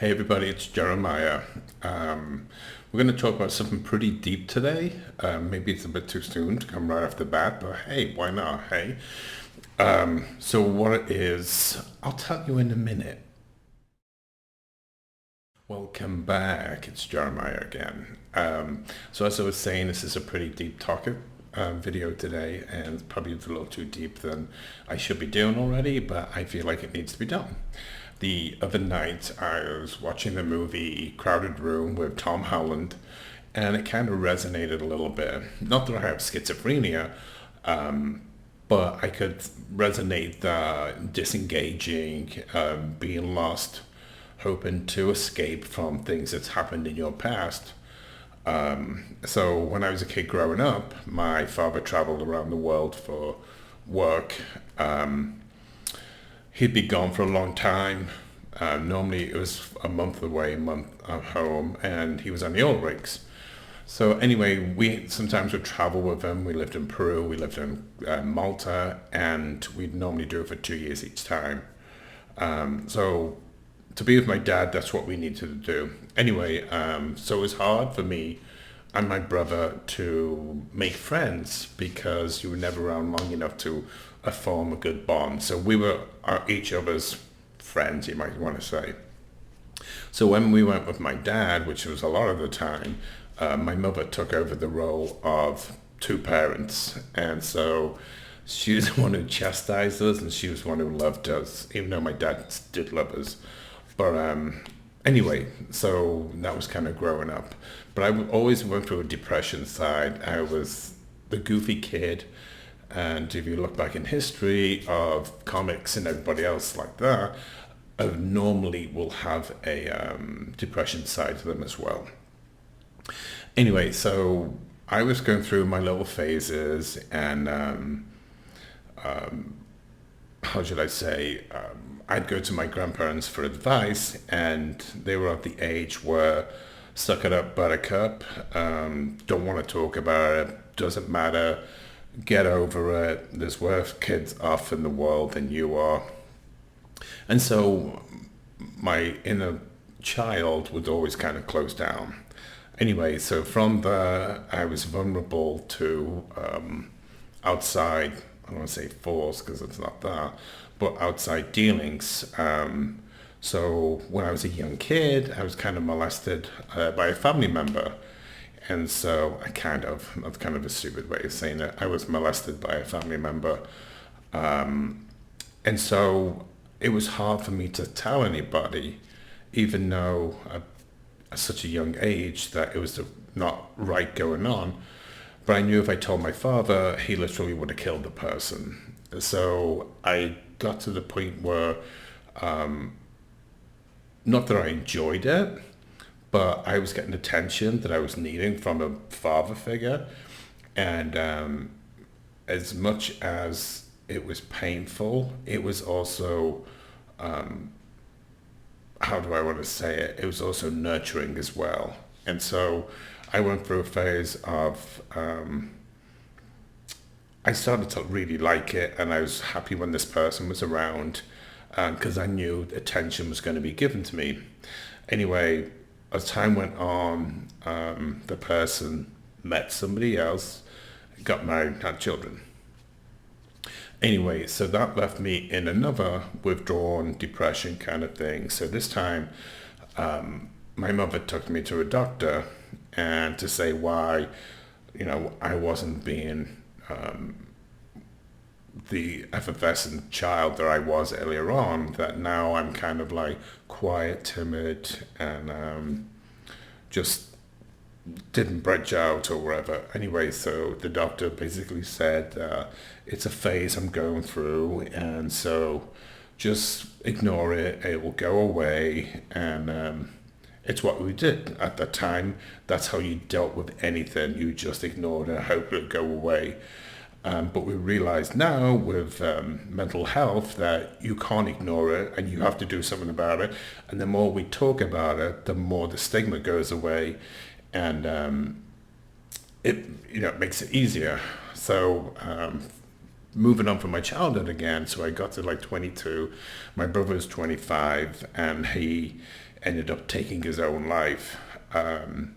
Hey everybody, it's Jeremiah. We're going to talk about something pretty deep today. Maybe it's a bit too soon to come right off the bat, but hey, why not? Hey. So what it is, I'll tell you in a minute. Welcome back. It's Jeremiah again. So as I was saying, this is a pretty deep topic video today, and probably it's a little too deep than I should be doing already, but I feel like it needs to be done. The other night, I was watching the movie Crowded Room with Tom Holland, and it kind of resonated a little bit. Not that I have schizophrenia, but I could resonate the disengaging, being lost, hoping to escape from things that's happened in your past. So when I was a kid growing up, my father traveled around the world for work. He'd be gone for a long time. Normally it was a month away, a month at home, and he was on the oil rigs. So anyway, we sometimes would travel with him. We lived in Peru, we lived in Malta, and we'd normally do it for 2 years each time. So to be with my dad, that's what we needed to do. Anyway, so it was hard for me and my brother to make friends because you were never around long enough to form a good bond. So we were each other's friends, you might want to say. So when we went with my dad, which was a lot of the time, my mother took over the role of two parents. And so she was the one who chastised us and she was the one who loved us, even though my dad did love us. But anyway, so that was kind of growing up. But always went through a depression side. I was the goofy kid. And if you look back in history of comics and everybody else like that, normally will have a depression side to them as well. Anyway, so I was going through my little phases and how should I say, I'd go to my grandparents for advice and they were at the age where suck it up, buttercup, don't want to talk about it, doesn't matter, get over it, there's worse kids off in the world than you are. And so my inner child would always kind of close down. Anyway, so from there, I was vulnerable to outside, I don't want to say force because it's not that, but outside dealings. So when I was a young kid, I was kind of molested by a family member. And so that's kind of a stupid way of saying it. I was molested by a family member. And so it was hard for me to tell anybody, even though at such a young age that it was not right going on. But I knew if I told my father, he literally would have killed the person. So I got to the point where, not that I enjoyed it, but I was getting attention that I was needing from a father figure. And as much as it was painful, it was also, how do I want to say it? It was also nurturing as well. And so I went through a phase of, I started to really like it and I was happy when this person was around because I knew attention was going to be given to me. Anyway, as time went on, the person met somebody else, got married, had children. Anyway, so that left me in another withdrawn depression kind of thing. So this time, my mother took me to a doctor and to say why, I wasn't being the effervescent child that I was earlier on, that now I'm kind of like quiet, timid, and just didn't branch out or whatever. Anyway, so the doctor basically said, it's a phase I'm going through, and so just ignore it, it will go away, and it's what we did at that time. That's how you dealt with anything. You just ignored it, hope it would go away. But we realize now with mental health that you can't ignore it and you have to do something about it. And the more we talk about it, the more the stigma goes away, and it makes it easier. So moving on from my childhood again, so I got to like 22. My brother was 25, and he ended up taking his own life. And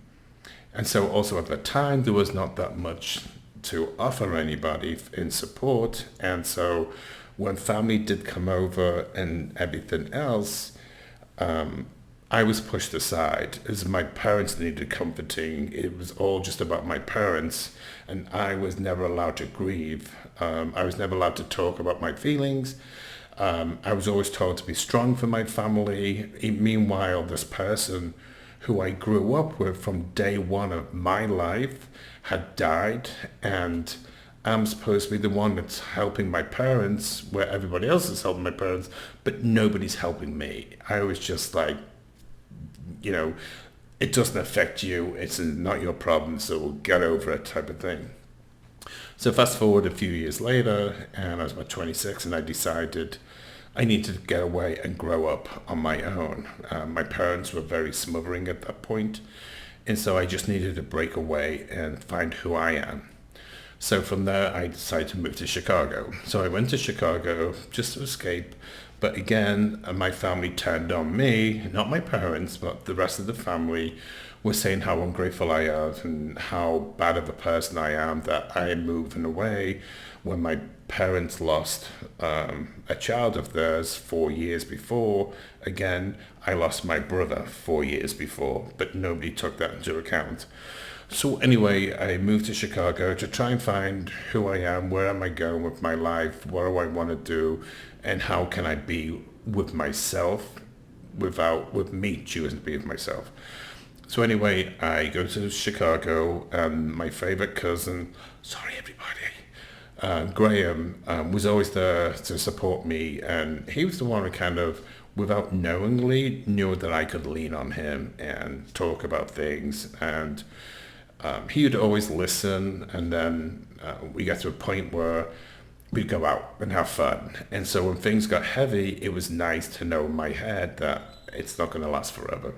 so also at the time, there was not that much to offer anybody in support. And so when family did come over and everything else, I was pushed aside as my parents needed comforting. It was all just about my parents, and I was never allowed to grieve. I was never allowed to talk about my feelings. I was always told to be strong for my family. Meanwhile, this person who I grew up with from day one of my life had died, and I'm supposed to be the one that's helping my parents where everybody else is helping my parents, but nobody's helping me. I was just like, it doesn't affect you. It's not your problem, so get over it type of thing. So fast forward a few years later, and I was about 26, and I decided I needed to get away and grow up on my own. My parents were very smothering at that point, and so I just needed to break away and find who I am. So from there, I decided to move to Chicago. So I went to Chicago just to escape. But again, my family turned on me, not my parents, but the rest of the family were saying how ungrateful I am and how bad of a person I am that I am moving away when my parents lost a child of theirs 4 years before. Again, I lost my brother 4 years before, but nobody took that into account. So anyway, I moved to Chicago to try and find who I am, where am I going with my life, what do I want to do, and how can I be with myself with me choosing to be with myself. So anyway, I go to Chicago, and my favorite cousin, sorry everybody, Graham, was always there to support me, and he was the one who kind of, without knowingly, knew that I could lean on him and talk about things, and he would always listen, and then we got to a point where we'd go out and have fun. And so when things got heavy, it was nice to know in my head that it's not going to last forever.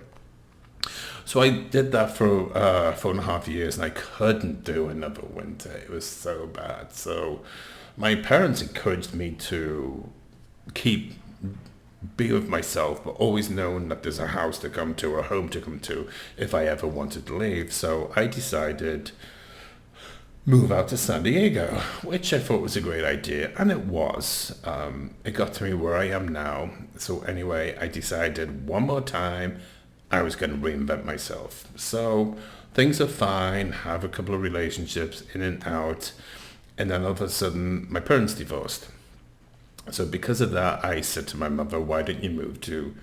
So I did that for 4.5 years, and I couldn't do another winter. It was so bad. So my parents encouraged me to be with myself, but always knowing that there's a house to come to or a home to come to if I ever wanted to leave. So I decided move out to San Diego, which I thought was a great idea, and it was. It got to me where I am now. So anyway, I decided one more time I was going to reinvent myself. So things are fine, have a couple of relationships in and out, and then all of a sudden my parents divorced. So because of that, I said to my mother, why didn't you move to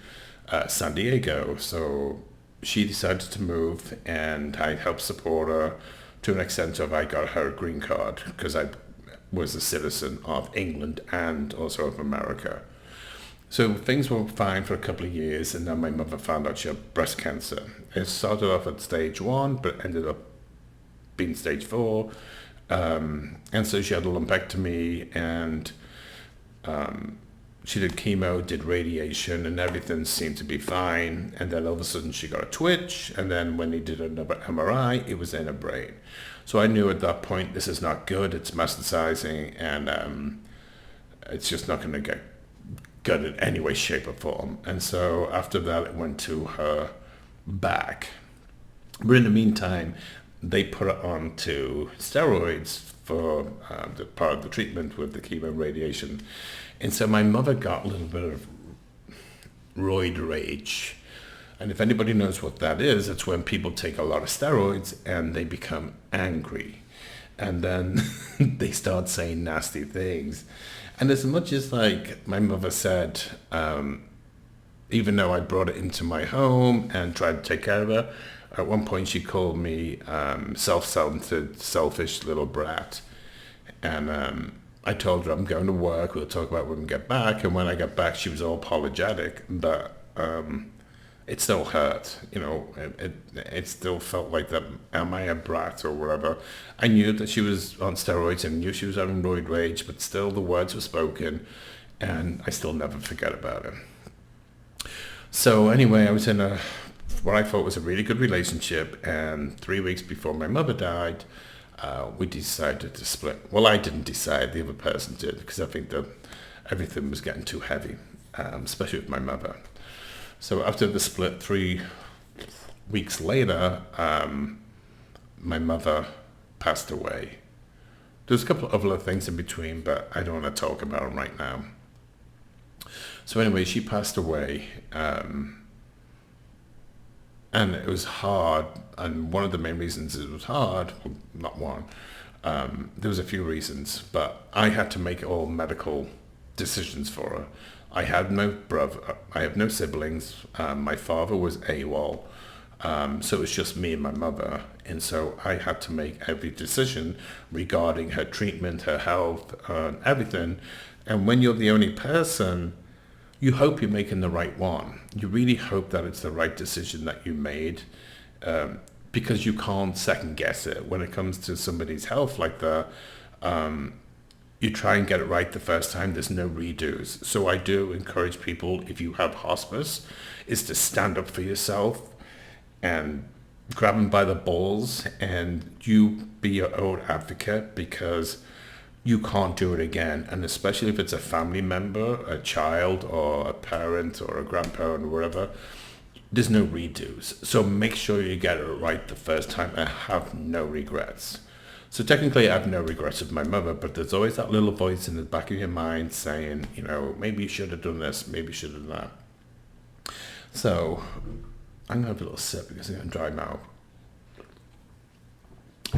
San Diego? So she decided to move, and I helped support her to an extent of I got her a green card because I was a citizen of England and also of America. So things were fine for a couple of years, and then my mother found out she had breast cancer. It started off at stage 1, but ended up being stage 4. And so she had a lumpectomy, and she did chemo, did radiation, and everything seemed to be fine. And then all of a sudden she got a twitch, and then when they did another MRI, it was in her brain. So I knew at that point, this is not good, it's metastasizing, and it's just not going to get good in any way, shape, or form. And so after that, it went to her back. But in the meantime, they put her on to steroids for the part of the treatment with the chemo radiation. And so my mother got a little bit of roid rage. And if anybody knows what that is, it's when people take a lot of steroids and they become angry. And then they start saying nasty things. And as much as like my mother said, even though I brought it into my home and tried to take care of her, at one point she called me self-centered, selfish little brat. And I told her I'm going to work, we'll talk about when we get back. And when I got back, she was all apologetic, but it still hurt, it still felt like that, am I a brat or whatever. I knew that she was on steroids and knew she was having roid rage, but still the words were spoken, and I still never forget about it. So anyway, I was in what I thought was a really good relationship, and 3 weeks before my mother died, we decided to split. Well, I didn't decide, the other person did, because I think that everything was getting too heavy, especially with my mother. So after the split 3 weeks later, my mother passed away. There's a couple of other things in between, but I don't want to talk about them right now. So anyway, she passed away, and it was hard. And one of the main reasons it was hard, well, not one, there was a few reasons, but I had to make all medical decisions for her. I had no brother, I have no siblings. My father was AWOL, so it was just me and my mother, and so I had to make every decision regarding her treatment, her health, everything. And when you're the only person, you hope you're making the right one. You really hope that it's the right decision that you made, because you can't second guess it. When it comes to somebody's health like that, you try and get it right the first time. There's no redos. So I do encourage people, if you have hospice, is to stand up for yourself and grab them by the balls, and you be your own advocate, because you can't do it again. And especially if it's a family member, a child or a parent or a grandparent or whatever, there's no redos. So make sure you get it right the first time and have no regrets. So technically I have no regrets of my mother, but there's always that little voice in the back of your mind saying, maybe you should have done this, maybe you should have done that. So I'm gonna have a little sip because I'm gonna dry mouth.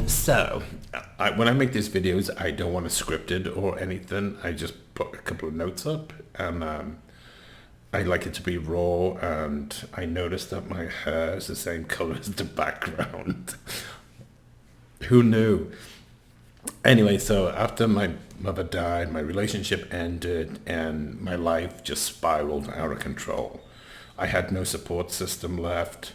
So, when I make these videos, I don't want to script it or anything. I just put a couple of notes up, and I like it to be raw, and I noticed that my hair is the same color as the background. Who knew? Anyway, so after my mother died, my relationship ended, and my life just spiraled out of control. I had no support system left.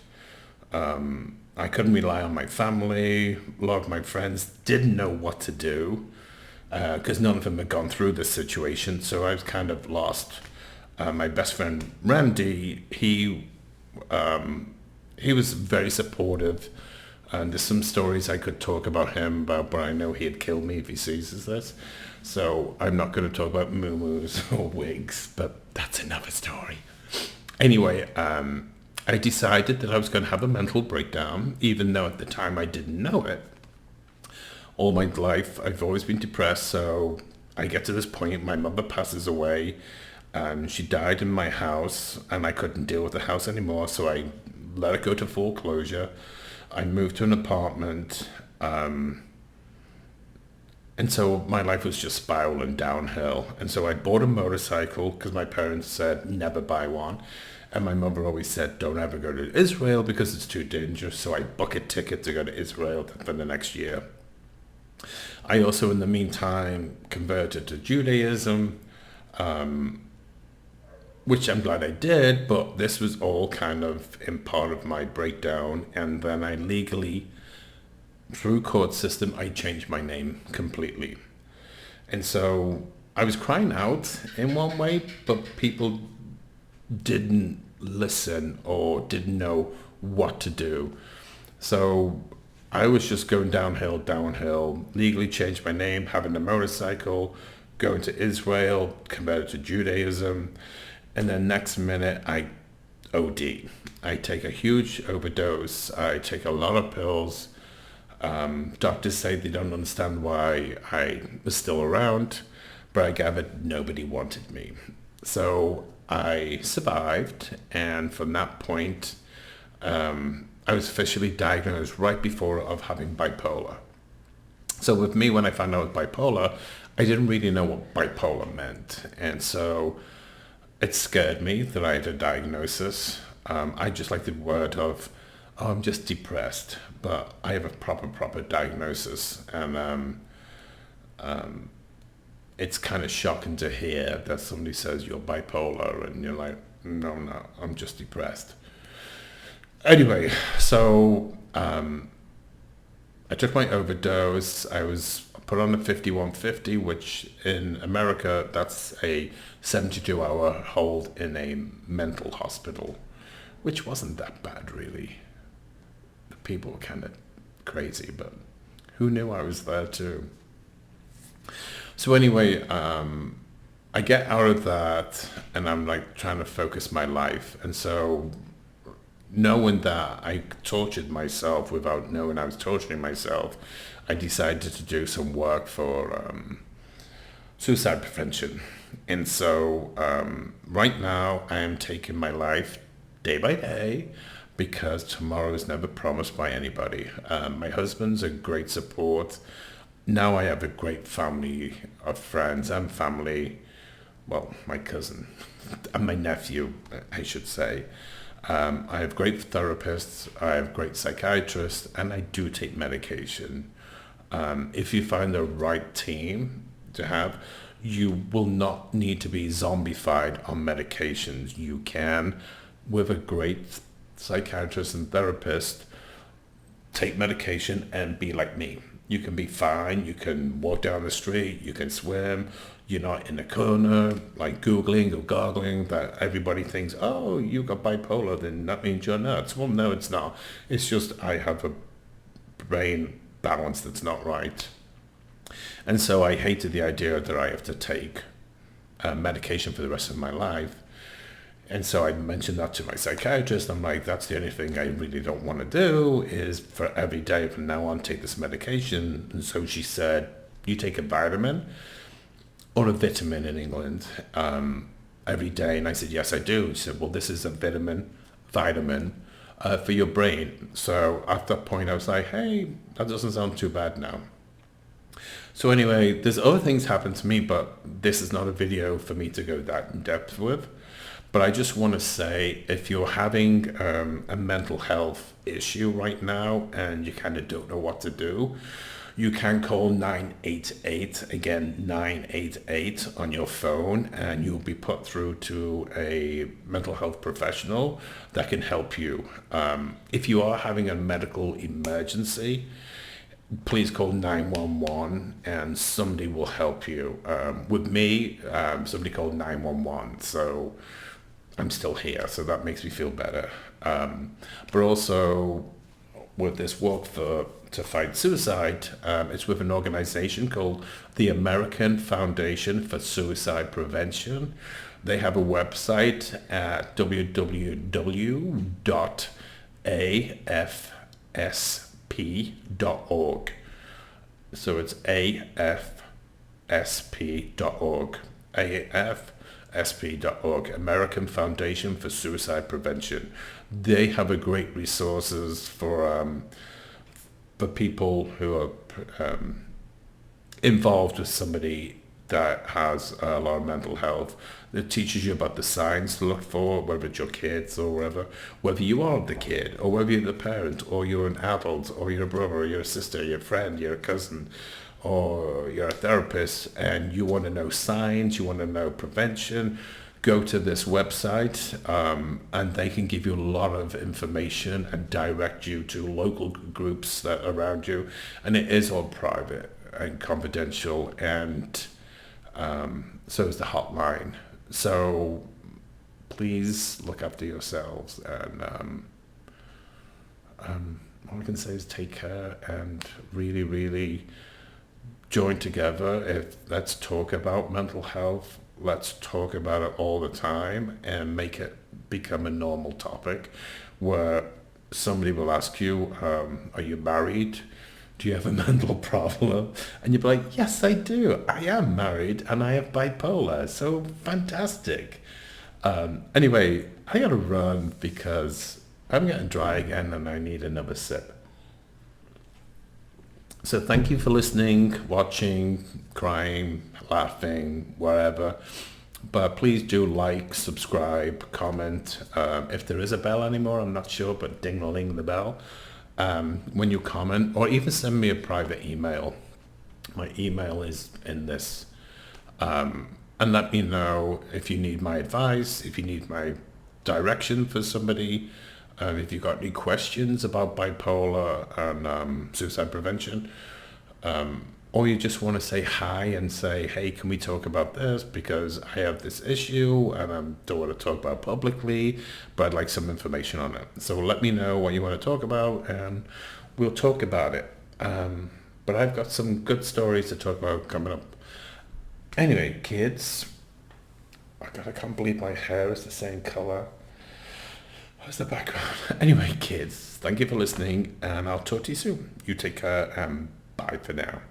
I couldn't rely on my family. A lot of my friends didn't know what to do, because none of them had gone through this situation. So I was kind of lost. My best friend Randy, he was very supportive, and there's some stories I could talk about him about, but I know he'd kill me if he sees this. So I'm not going to talk about moo-moos or wigs, but that's another story. Anyway, I decided that I was going to have a mental breakdown, even though at the time I didn't know it. All my life, I've always been depressed, so I get to this point, my mother passes away, and she died in my house, and I couldn't deal with the house anymore, so I let it go to foreclosure. I moved to an apartment, and so my life was just spiraling downhill. And so I bought a motorcycle because my parents said never buy one. And my mother always said, don't ever go to Israel because it's too dangerous. So I booked a ticket to go to Israel for the next year. I also, in the meantime, converted to Judaism, which I'm glad I did, but this was all kind of in part of my breakdown. And then I legally, through court system, I changed my name completely. And so I was crying out in one way, but people didn't listen or didn't know what to do. So I was just going downhill, legally changed my name, having a motorcycle, going to Israel, converted to Judaism, and then next minute I OD. I take a huge overdose, I take a lot of pills. Doctors say they don't understand why I was still around, but I gathered nobody wanted me. So I survived, and from that point, I was officially diagnosed right before of having bipolar. So with me, when I found out bipolar, I didn't really know what bipolar meant, and so it scared me that I had a diagnosis. I just like the word of, oh, I'm just depressed, but I have a proper diagnosis, and it's kind of shocking to hear that somebody says you're bipolar and you're like, no, I'm just depressed. Anyway, so I took my overdose. I was put on a 5150, which in America, that's a 72-hour hold in a mental hospital, which wasn't that bad, really. The people were kind of crazy, but who knew I was there too? So anyway, I get out of that and I'm like trying to focus my life. And so knowing that I tortured myself without knowing I was torturing myself, I decided to do some work for suicide prevention. And so right now I am taking my life day by day because tomorrow is never promised by anybody. My husband's a great support. Now I have a great family of friends and family. Well, my cousin and my nephew, I should say. I have great therapists, I have great psychiatrists, and I do take medication. If you find the right team to have, you will not need to be zombified on medications. You can, with a great psychiatrist and therapist, take medication and be like me. You can be fine. You can walk down the street. You can swim. You're not in a corner, like Googling or goggling that everybody thinks, oh, you got bipolar, then that means you're nuts. Well, no, it's not. It's just I have a brain balance that's not right. And so I hated the idea that I have to take medication for the rest of my life. And so I mentioned that to my psychiatrist. I'm like, that's the only thing I really don't want to do is for every day from now on take this medication. And so she said, you take a vitamin or a vitamin in England every day. And I said, yes, I do. She said, well, this is a vitamin for your brain. So at that point I was like, hey, that doesn't sound too bad now. So anyway, there's other things happen to me, but this is not a video for me to go that in depth with. But I just want to say, if you're having a mental health issue right now and you kind of don't know what to do, you can call 988, again, 988 on your phone, and you'll be put through to a mental health professional that can help you. If you are having a medical emergency, please call 911 and somebody will help you. With me, somebody called 911, so I'm still here, so that makes me feel better. But also with this walk to fight suicide, it's with an organization called the American Foundation for Suicide Prevention. They have a website at www.afsp.org. So it's afsp.org. AFSP.org, American Foundation for Suicide Prevention. They have a great resources for people who are involved with somebody that has a lot of mental health. It teaches you about the signs to look for, whether it's your kids or whether you are the kid or whether you're the parent or you're an adult or you're a brother or you're a sister, you're a friend, you're a cousin, or you're a therapist and you want to know signs, you want to know prevention, go to this website and they can give you a lot of information and direct you to local groups that are around you. And it is all private and confidential, and so is the hotline. So please look after yourselves, and all I can say is take care and really, really join together. Let's talk about mental health. Let's talk about it all the time and make it become a normal topic where somebody will ask you, are you married? Do you have a mental problem? And you'll be like, yes, I do. I am married and I have bipolar. So fantastic. Anyway, I gotta run because I'm getting dry again and I need another sip. So thank you for listening, watching, crying, laughing, wherever. But please do like, subscribe, comment. If there is a bell anymore, I'm not sure, but ding-a-ling the bell. When you comment, or even send me a private email. My email is in this. And let me know if you need my advice, if you need my direction for somebody, if you've got any questions about bipolar and suicide prevention, or you just want to say hi and say, hey, can we talk about this because I have this issue and I don't want to talk about it publicly, but I'd like some information on it. So let me know what you want to talk about and we'll talk about it. But I've got some good stories to talk about coming up. Anyway, kids, Oh God, I can't believe my hair is the same colour. What's the background? Anyway, kids, thank you for listening, and I'll talk to you soon. You take care, and bye for now.